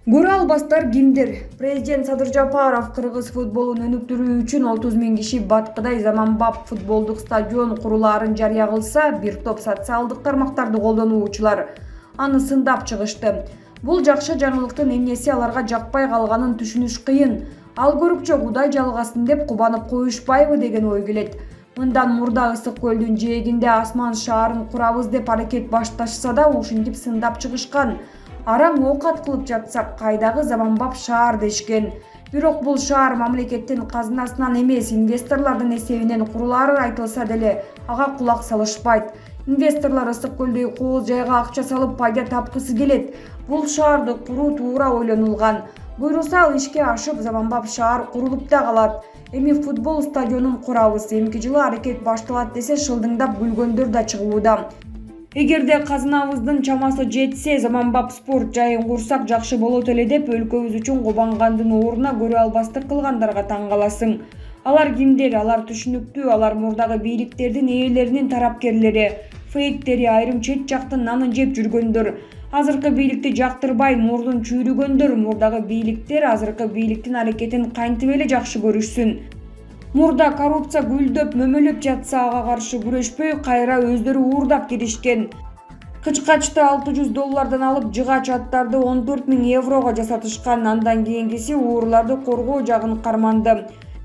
Көрө албастар кимдир? Президент Садыр Жапаров кыргыз футболун өнүктүрүү үчүн 30 000 киши Баткыдай Заманбап футболдук стадион курулаарын жарыя кылса, бир топ социалдык тармактарды колдонуучулар аны сындап чыгышты. Бул жакшы жаңылыктын эмнеси аларга жакпай калганын түшүнүш кыйын. Ал көрүкчө Кудай жалгасын деп кубанып коюшпайбы деген ой келет. Мындан мурда Ысык көлдүн жээгинде Асман шаарын курабыз деп аракет башташса да ушинтип сындап чыгышкан. Араң оокат кылып жатсак, кайдагы Заманбап шаар дешкен. Бирок бул шаар мамлекеттин казынасынан эмес, инвесторлордун эсебинен курулаары айтылса деле ага кулак салышпайт. Инвесторлор Ысык көлдөй кооз жайга акча салып пайда тапкысы келет. Бул шаарды куруу туура ойлонулган. Буйрулса ал ишке ашып, Заманбап шаар курулуп да калат. Эми футбол стадионун курабыз. Эмки жылы аракет башталат десе, шылдыңдап күлгөндөр да чыгууда. Эгерде казынабыздын чамасы жетсе, Заманбап спорт жайын курсак жакшы болот эле деп өлкөбүз үчүн кубангандын ордуна көрө албастык кылгандарга таң каласың. Алар кимдер? Алар түшүнүктүү, алар мурдагы бийликтердин ээлеринин тарапкерлери, фейктери, айрым чет жактын нанын жеп жүргөндөр. Азыркы бийликти жактырбай мурдун чүйрүгөндөр. Мурдагы бийликтер азыркы бийликтин аракетин кантип эле жакшы көрүшсүн. Мурда коррупция гүлдөп, мөмөлөп жатса, ага каршы күрөшпөй, кайра өздөрү уурдап киришкен. Кычкачты $600 алып, жыгач аттарды 14 000 еврого жасатышкан. Андан кийинкиси уурларды коргоо жагын карманды.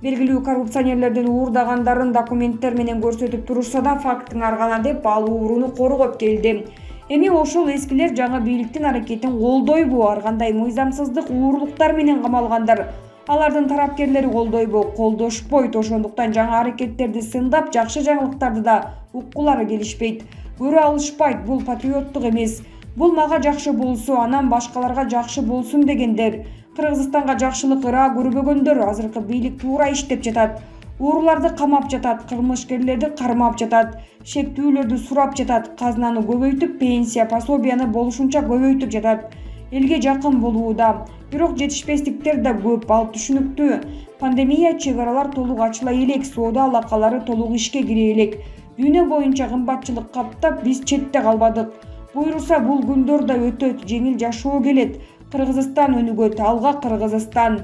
Белгилүү коррупционерлердин уурдагандарын документтер менен көрсөтүп турушса да, фактың аргана деп ал ууруну коргоп келди. Эми ошол эскилер жаңы бийликтин аракетин колдойбу? Ар кандай мыйзамсыздык, уурлуктар менен камалгандар. Алардын тарапкерлери колдойбу? Колдошпойт. Ошондуктан жаңы аракеттерди сындап, жакшы жаңылыктарды да уккулары келишпейт. Көрө алышпайт. Бул патриоттук эмес. Бул мага жакшы болсо, анан башкаларга жакшы болсун дегендер. Кыргызстанга жакшылык ыраа көрбөгөндөр. Азыркы бийлик туура иштеп жатат. Уурларды камап жатат, кылмышкерлерди кармап жатат, шектүүлөрдү сурап жатат, казынаны көбөйтүп, пенсия, пособияны болушунча көбөйтүп жатат. Элге жакын болууда. Бирок жетишпестиктер да көп, ал түшүнүктүү. Пандемия, чек аралар толук ачыла элек, соода алакалары толук ишке кире элек. Дүйнө боюнча кымбатчылык каптап, биз четте калбадык. Буйруса бул күндөр да өтөт, жеңил жашоо келет. Кыргызстан өнүгөт, алга Кыргызстан.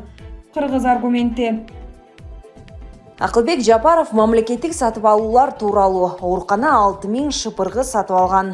Кыргыз аргументи. Акылбек Жапаров мамлекеттик сатып алуулар тууралуу оорукана 6 000 шыпыргы сатып алган.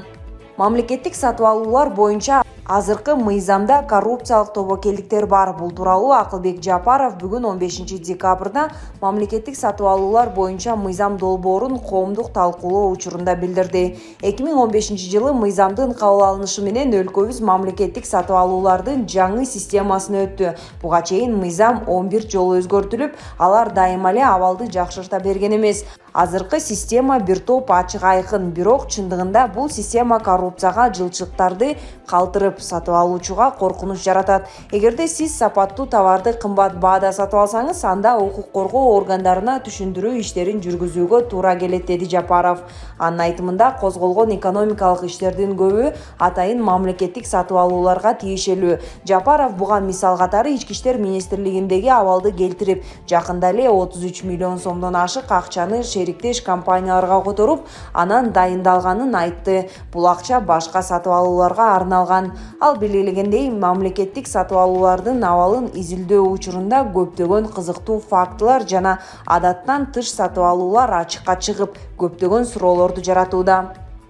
Мамлекеттик сатып алуулар боюнча азыркы мыйзамда коррупциялык тобокелдиктер бар. Бул тууралуу Акылбек Жапаров бүгүн 15 декабрда мамлекеттик сатып алуулар боюнча мыйзам долбоорун коомдук талкуулоо учурунда билдирди. 2015 жылы мыйзамдын кабыл алынышы менен өлкөбүз мамлекеттик сатып алуулардын жаңы системасына өттү. Буга чейин мыйзам 11 жолу өзгөртүлүп, алар дайыма эле абалды жакшырта берген эмес. Азыркы система бир топ ачык айкын, бирок чындыгында бул система коррупцияга, жылчылыктарды калтырып, сатып алуучуга коркунуч жаратат. Эгерде сиз сапаттуу товарды кымбат баада сатып алсаңыз, анда укук коргоо органдарына түшүндүрүү иштерин жүргүзүүгө туура келет, деди Жапаров. Анын айтымында, козголгон экономикалык иштердин көбү атайын мамлекеттик сатып алууларга тиешелүү. Жапаров буга мисал катары Ички иштер министрлигиндеги абалды келтирип, жакында эле 33 миллион сомдон ашык акчаны шериктеш компанияларга которуп, анан дайындалганын айтты. Бул акча башка сатып алууларга арналган. Ал белгилегендей, мамлекеттик сатып алуулардын абалын изилдөө учурунда көптөгөн кызыктуу фактылар жана адаттан тыш сатып алуулар ачыкка чыгып, көптөгөн суроолорду жаратууда.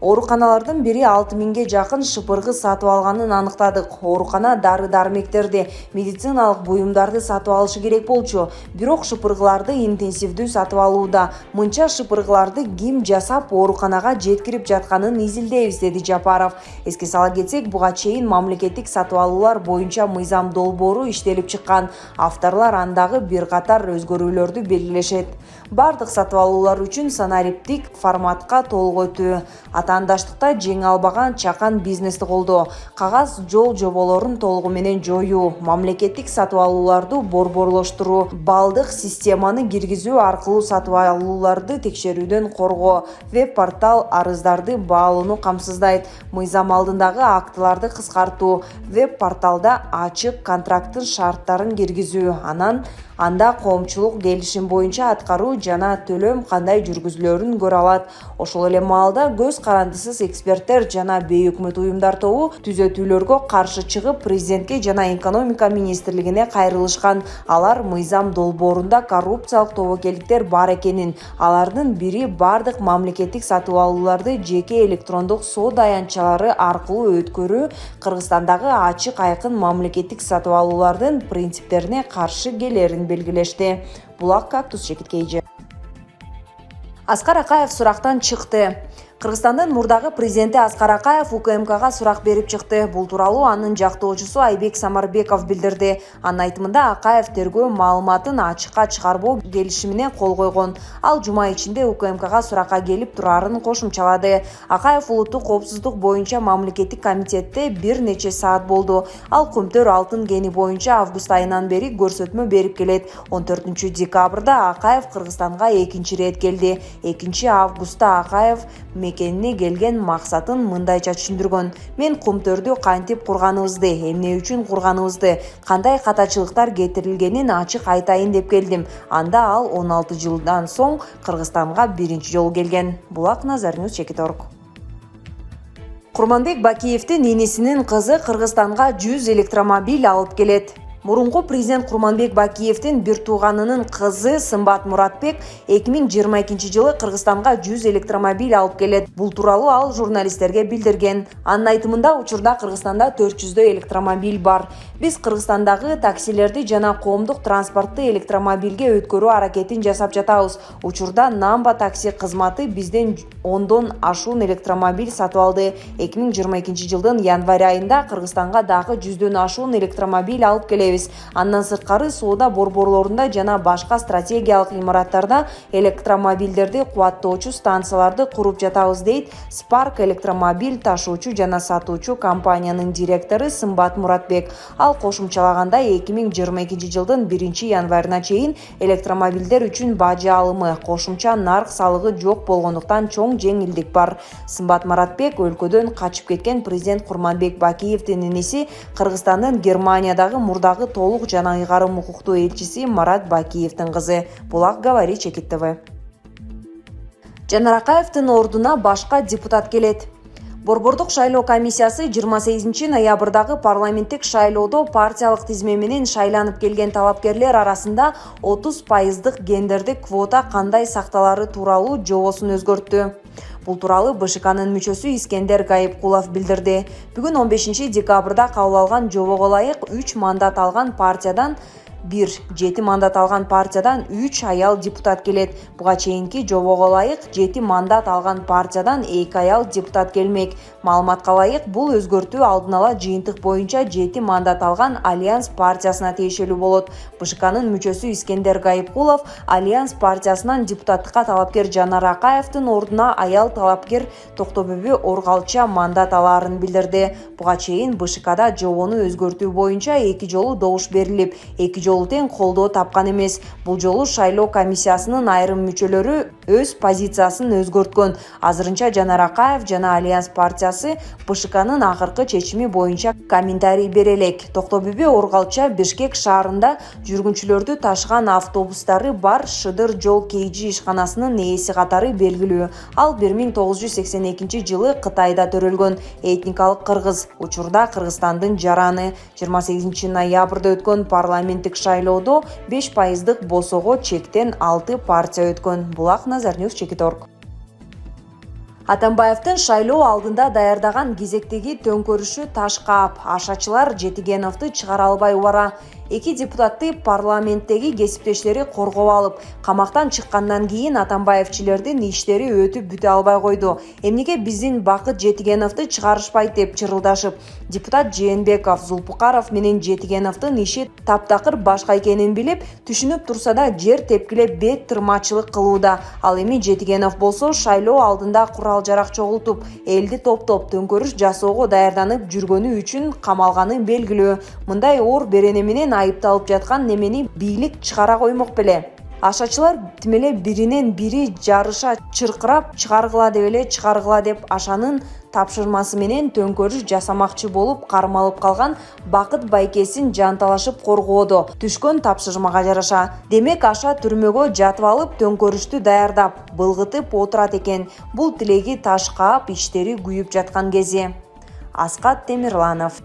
Ооруканалардын бири 6 000ге жакын шыпыргы сатып алганын аныктадык. Оорукана дары-дармектерди, медициналык буюмдарды сатып алышы керек болчу. Бирок шыпыргыларды интенсивдүү сатып алууда. Мынча шыпыргыларды ким жасап ооруканага жеткирип жатканын изилдейбиз, деди Жапаров. Эске сала кетсек, буга чейин мамлекеттик сатып алуулар боюнча мыйзам долбоору иштелип чыккан. Авторлор андагы бир катар өзгөрүүлөрдү белгилешет. Бардык сатып алуулар үчүн санариптик форматка толук өтүү. Атаандаштыкта жеңе албаган чакан бизнести колдоо, кагаз жол жоболорун толугу менен жоюу, мамлекеттик сатып алууларды борборлоштуруу, балдык системаны киргизүү аркылуу сатып алууларды текшерүүдөн коргоо, веб-портал арыздарды баалоону камсыздайт. Мыйзам алдындагы актыларды кыскартуу, веб-порталда ачык контракттын шарттарын киргизүү, анда коомчулук келишим боюнча аткаруу жана төлөм кандай жүргүзүлөрүн көрө алат. Ошол эле маалда көз каранды башкарандысыз эксперттер жана бейөкмөт уюмдар тобу түзөтүүлөргө каршы чыгып президентке жана экономика министрлигине кайрылышкан. Алар мыйзам долбоорунда коррупциялык тобокелдиктер бар экенин, алардын бири бардык мамлекеттик сатып алууларды жеке электрондук соода аянтчалары аркылуу өткөрүү Кыргызстандагы ачык айкын мамлекеттик сатып алуулардын принциптерине каршы келерин белгилешти. Булак Кактус Чекиткейжи. Аскар Акаев сурактан чыкты. Кыргызстандын мурдагы президенти Аскар Акаев УКМКга сурак берип чыкты. Бул тууралуу анын жактоочусу Айбек Самарбеков билдирди. Анын айтымында Акаев тергөө маалыматын ачыкка чыгарбоо келишимине кол койгон. Ал жума ичинде УКМКга суракка келип турарын кошумчалады. Акаев улуттук коопсуздук боюнча мамлекеттик комитетте бир нече саат болду. Ал Көмтөр алтын кени боюнча август айынан бери көрсөтмө берип келет. 14 декабрда Акаев Кыргызстанга экинчи ирет келди. 2 августта Акаев мекенине келген максатын мындайча түшүндүргөн. Мен Көмтөрдү кантип курганыбызды, эмне үчүн курганыбызды, кандай катачылыктар кетирилгенин ачык айтайын деп келдим. Анда ал 16 жылдан соң Кыргызстанга биринчи жолу келген. Булак Назарыңыз Чекиторг. Курманбек Бакиевдин инисинин кызы Кыргызстанга 100 электромобиль алып келет. Мурунку президент Курманбек Бакиевдин бир тууганынын кызы Сымбат Муратбек 2022 жылы Кыргызстанга 100 электромобиль алып келет. Бул тууралуу ал журналисттерге билдирген. Анын айтымында учурда Кыргызстанда 400 электромобиль бар. Биз Кыргызстандагы таксилерди жана коомдук транспортты электромобилге өткөрүү аракетин жасап жатабыз. Учурда Намба такси кызматы бизден 10дон ашуун электромобиль сатып алды. 2022 жылдын январь айында Кыргызстанга дагы 100дөн ашуун электромобиль алып келебиз. Андан сырткары соода борборлорунда жана башка стратегиялык имараттарда электромобилдерди кубаттоочу станцияларды куруп жатабыз, дейт Spark электромобиль ташуучу жана сатуучу компаниянын директору Сымбат Муратбек. Ал кошумчалагандай 2022 жылдын 1 январына чейин электромобилдер үчүн бажы алымы, кошумча нарк салыгы жок болгондуктан чоң жеңилдик бар. Сымбат Муратбек өлкөдөн качып кеткен президент Курманбек Бакиевдин иниси Кыргызстандын Германиядагы мурдагы толук жана ыйгарым укуктуу элчиси Марат Бакиевдин кызы. Булак Говорит Чекит ТВ. Жанар Акаевдин ордуна башка депутат келет. Борбордук шайлоо комиссиясы 28 ноябрдагы парламенттик шайлоодо партиялык тизме менен шайланып келген талапкерлер арасында 30% гендердик квота кандай сакталары тууралуу жобосун өзгөрттү. Бул тууралуу БШКнын мүчөсү Искендер Гайыпкулов билдирди. Бүгүн 15 декабрда кабыл алган жобого ылайык 3 мандат алган партиядан 7 мандат алган партиядан 3 аял депутат келет. Буга чейинки жобого ылайык 7 мандат алган партиядан 2 аял депутат келмек. Маалыматка ылайык бул өзгөртүү алдын ала жыйынтык боюнча 7 мандат алган Альянс партиясына тиешелүү болот. БШКнын мүчөсү Искендер Гайыпкулов Альянс партиясынан депутаттыкка талапкер Жанар Акаевдин ордуна аял талапкер Токтобөбү Оргалча мандат алаарын билдирди. Буга чейин БШКда жобону өзгөртүү боюнча 2 жолу добуш берилип, 2 жолу тең колдоо тапкан эмес. Бул жолу шайлоо комиссиясынын айрым мүчөлөрү өз позициясын өзгөрткөн. Азырынча Жанар Акаев жана Альянс партиясы БШКнын акыркы чечими боюнча комментарий бере элек. Токтобөбү Оргалча Бишкек шаарында жүргүнчүлөрдү ташыган автобустары бар Шыдыр жол KG ишканасынын ээси катары белгилүү. Ал 1982 жылы Кытайда төрөлгөн этникалык кыргыз. Учурда Кыргызстандын жараны. 28 ноябрда өткөн парламенттик шайлоодо 5% босого чектен 6 партия өткөн. Булак Назарыңыз Чекиторг. Атамбаевдин шайлоо алдында даярдаган кезектеги төңкөрүшү таш каап, Ашачылар Жетигеновду чыгара албай убара. 2 депутатты парламенттеги кесиптештери коргоп алып, камактан чыккандан кийин Атамбаевчилердин иштери өтүп бүтө албай койду. Эмнеге биздин Бакыт Жетигеновду чыгарышпайт деп чырылдашып, депутат Жээнбеков, Зулпукаров менен Жетигеновдун иши таптакыр башка экенин билип, түшүнүп турса да жер тепкилеп бет тырмачылык кылууда. Ал эми Жетигенов болсо шайлоо алдында курал-жарак чогултуп, элди топтоп төңкөрүш жасоого даярданып жүргөнү үчүн камалганы белгилүү. Мындай оор берене менен айыпталып жаткан немени бийлик чыгара коймок беле. Ашачылар тимеле биринен бири жарыша чыркырап чыгаргыла деп эле чыгаргыла деп Ашанын тапшырмасы менен төңкөрүш жасамакчы болуп кармалып калган Бакыт Байкесин жанталашып коргоодо түшкөн тапшырмага жараша. Демек аша түрмөгө жатып алып төңкөрүштү даярдап, былгытып отурат экен. Бул тилеги таш каап, иштери күйүп жаткан кези. Аскат Темирланов.